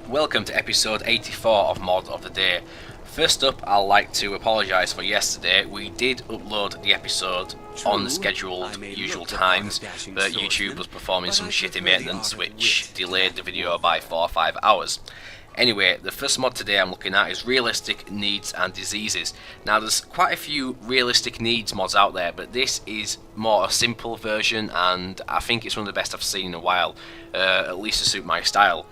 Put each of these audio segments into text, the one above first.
Welcome to episode 84 of Mod of the Day. First up, I'd like to apologise for yesterday. We did upload the episode on the scheduled usual times, but YouTube was performing some shitty maintenance which delayed the video by 4 or 5 hours. Anyway, the first mod today I'm looking at is Realistic Needs and Diseases. Now there's quite a few Realistic Needs mods out there, but this is more a simple version and I think it's one of the best I've seen in a while, at least to suit my style.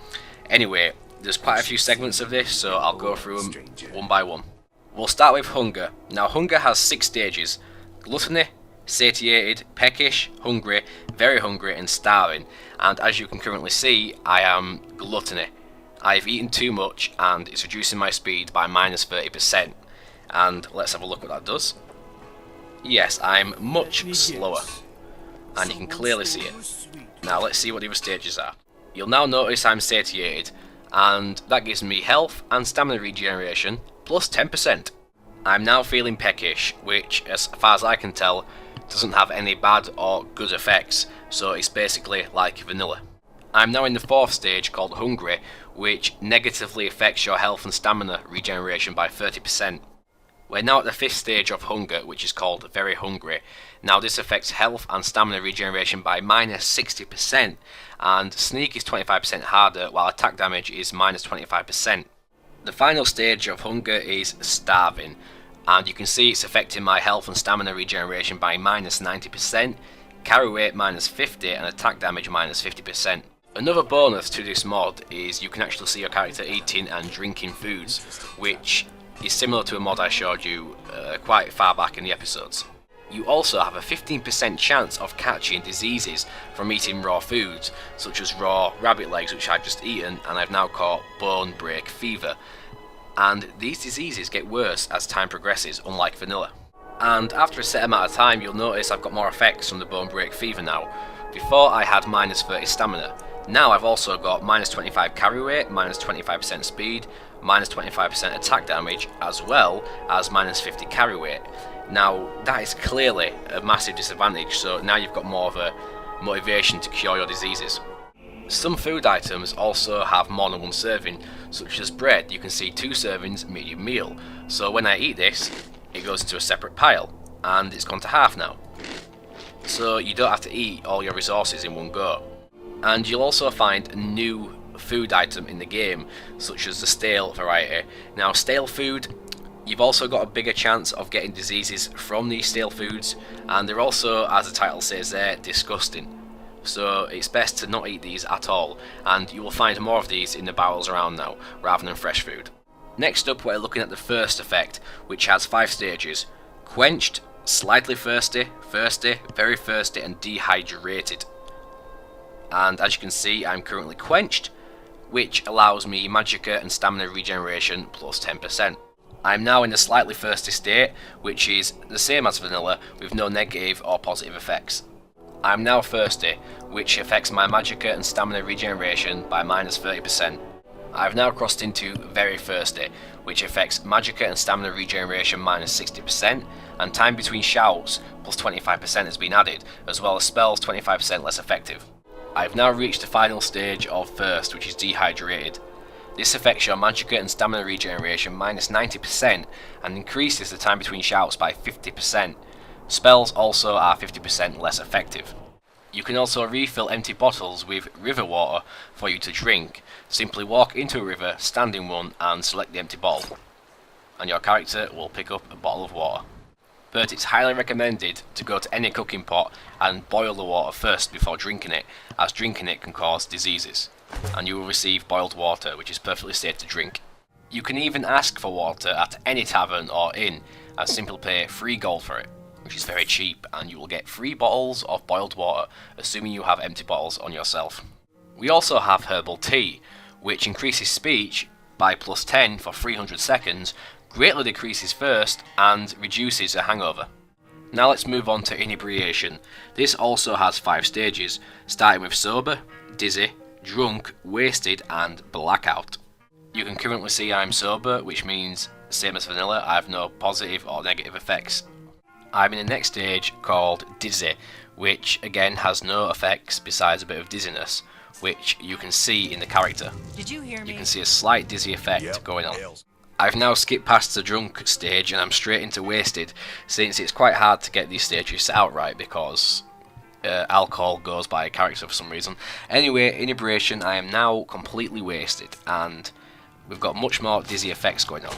Anyway, there's quite a few segments of this, so I'll go through them one by one. We'll start with Hunger. Now Hunger has 6 stages: Gluttony, Satiated, Peckish, Hungry, Very Hungry and Starving. And as you can currently see, I am Gluttony. I've eaten too much and it's reducing my speed by minus 30%. And let's have a look what that does. Yes, I'm much slower. And you can clearly see it. Now let's see what the other stages are. You'll now notice I'm satiated, and that gives me health and stamina regeneration plus 10%. I'm now feeling peckish, which as far as I can tell doesn't have any bad or good effects, so it's basically like vanilla. I'm now in the 4th stage called Hungry, which negatively affects your health and stamina regeneration by 30%. We're now at the 5th stage of Hunger, which is called Very Hungry. Now this affects health and stamina regeneration by minus 60%, and Sneak is 25% harder, while attack damage is minus 25%. The final stage of Hunger is Starving, and you can see it's affecting my health and stamina regeneration by minus 90%, carry weight minus 50, and attack damage minus 50%. Another bonus to this mod is you can actually see your character eating and drinking foods, which is similar to a mod I showed you quite far back in the episodes. You also have a 15% chance of catching diseases from eating raw foods, such as raw rabbit legs, which I've just eaten, and I've now caught bone break fever. And these diseases get worse as time progresses, unlike vanilla. And after a set amount of time, you'll notice I've got more effects from the bone break fever now. Before I had minus 30 stamina. Now I've also got minus 25 carry weight, minus 25% speed, minus 25% attack damage, as well as minus 50 carry weight. Now that is clearly a massive disadvantage, so now you've got more of a motivation to cure your diseases. Some food items also have more than one serving, such as bread. You can see 2 servings medium meal, so when I eat this, it goes into a separate pile, and it's gone to half now. So you don't have to eat all your resources in one go. And you'll also find a new food item in the game, such as the stale variety. Now stale food, you've also got a bigger chance of getting diseases from these stale foods, and they're also, as the title says there, disgusting. So it's best to not eat these at all, and you will find more of these in the barrels around now, rather than fresh food. Next up we're looking at the first effect, which has 5 stages: Quenched, Slightly Thirsty, Thirsty, Very Thirsty and Dehydrated. And as you can see, I'm currently quenched, which allows me magicka and stamina regeneration plus 10%. I'm now in a slightly thirsty state, which is the same as vanilla with no negative or positive effects. I'm now thirsty, which affects my magicka and stamina regeneration by minus 30%. I've now crossed into very thirsty, which affects magicka and stamina regeneration minus 60%, and time between shouts plus 25% has been added, as well as spells 25% less effective. I've now reached the final stage of Thirst, which is Dehydrated. This affects your magicka and stamina regeneration minus 90% and increases the time between shouts by 50%. Spells also are 50% less effective. You can also refill empty bottles with river water for you to drink. Simply walk into a river, stand in one and select the empty bottle, and your character will pick up a bottle of water. But it's highly recommended to go to any cooking pot and boil the water first before drinking it, as drinking it can cause diseases, and you will receive boiled water, which is perfectly safe to drink. You can even ask for water at any tavern or inn and simply pay 3 gold for it, which is very cheap, and you will get 3 bottles of boiled water, assuming you have empty bottles on yourself. We also have Herbal Tea, which increases speech by plus 10 for 300 seconds, greatly decreases thirst, and reduces a hangover. Now let's move on to Inebriation. This also has 5 stages, starting with Sober, Dizzy, Drunk, Wasted and Blackout. You can currently see I'm sober, which means, same as vanilla, I have no positive or negative effects. I'm in the next stage called Dizzy, which again has no effects besides a bit of dizziness, which you can see in the character. Did you hear me? You can see a slight dizzy effect going on. I've now skipped past the drunk stage and I'm straight into wasted, since it's quite hard to get these stages set out right because alcohol goes by a character for some reason. Anyway, inebriation, I am now completely wasted and we've got much more dizzy effects going on.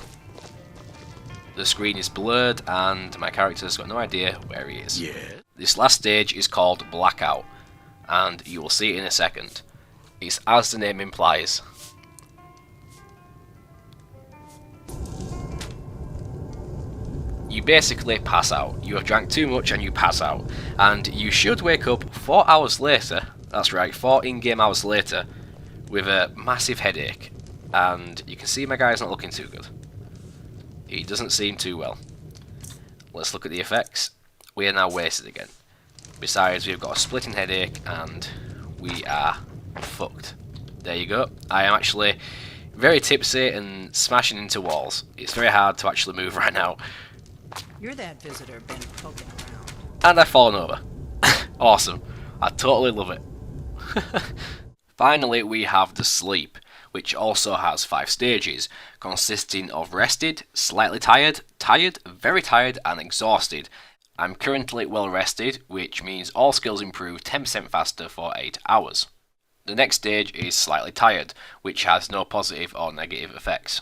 The screen is blurred and my character's got no idea where he is. This last stage is called Blackout, and you will see it in a second. It's as the name implies. You basically pass out. You have drank too much and you pass out. And you should wake up 4 hours later, that's right, 4 in-game hours later, with a massive headache. And you can see my guy's not looking too good. He doesn't seem too well. Let's look at the effects. We are now wasted again. Besides, we've got a splitting headache and we are fucked. There you go. I am actually very tipsy and smashing into walls. It's very hard to actually move right now. You're that visitor been poking around. And I've fallen over. Awesome. I totally love it. Finally, we have the sleep, which also has 5 stages, consisting of rested, slightly tired, tired, very tired, and exhausted. I'm currently well rested, which means all skills improve 10% faster for 8 hours. The next stage is slightly tired, which has no positive or negative effects.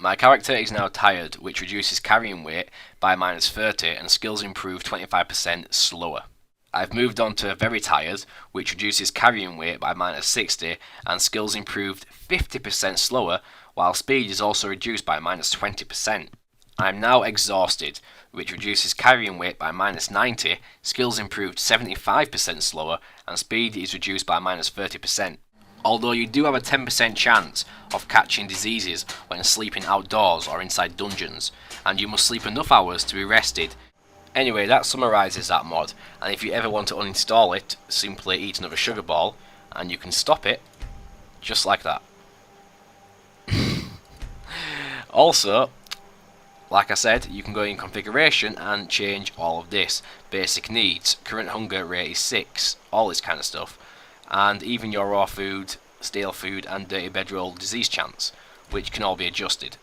My character is now tired, which reduces carrying weight by -30 and skills improve 25% slower. I've moved on to very tired, which reduces carrying weight by -60 and skills improved 50% slower, while speed is also reduced by -20%. I'm now exhausted, which reduces carrying weight by -90, skills improved 75% slower, and speed is reduced by -30%. Although you do have a 10% chance of catching diseases when sleeping outdoors or inside dungeons, and you must sleep enough hours to be rested. Anyway, that summarises that mod, and if you ever want to uninstall it, simply eat another sugar ball, and you can stop it, just like that. Also, like I said, you can go in configuration and change all of this. Basic needs, current hunger rate is 6, all this kind of stuff. And even your raw food, stale food and dirty bedroll disease chance, which can all be adjusted.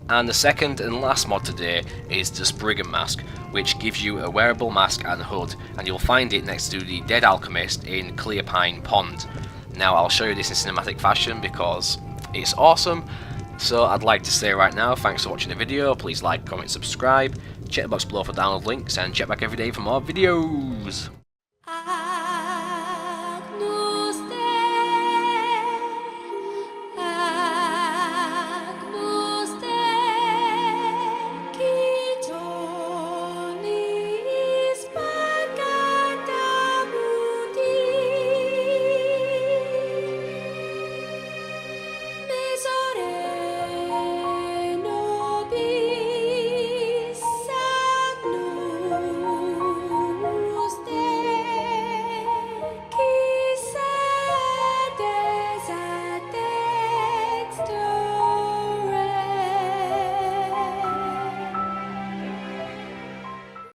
And the second and last mod today is the Spriggan Mask, which gives you a wearable mask and hood, and you'll find it next to the Dead Alchemist in Clear Pine Pond. Now I'll show you this in cinematic fashion because it's awesome. So I'd like to say right now, thanks for watching the video, please like, comment, subscribe, check the box below for download links, and check back every day for more videos.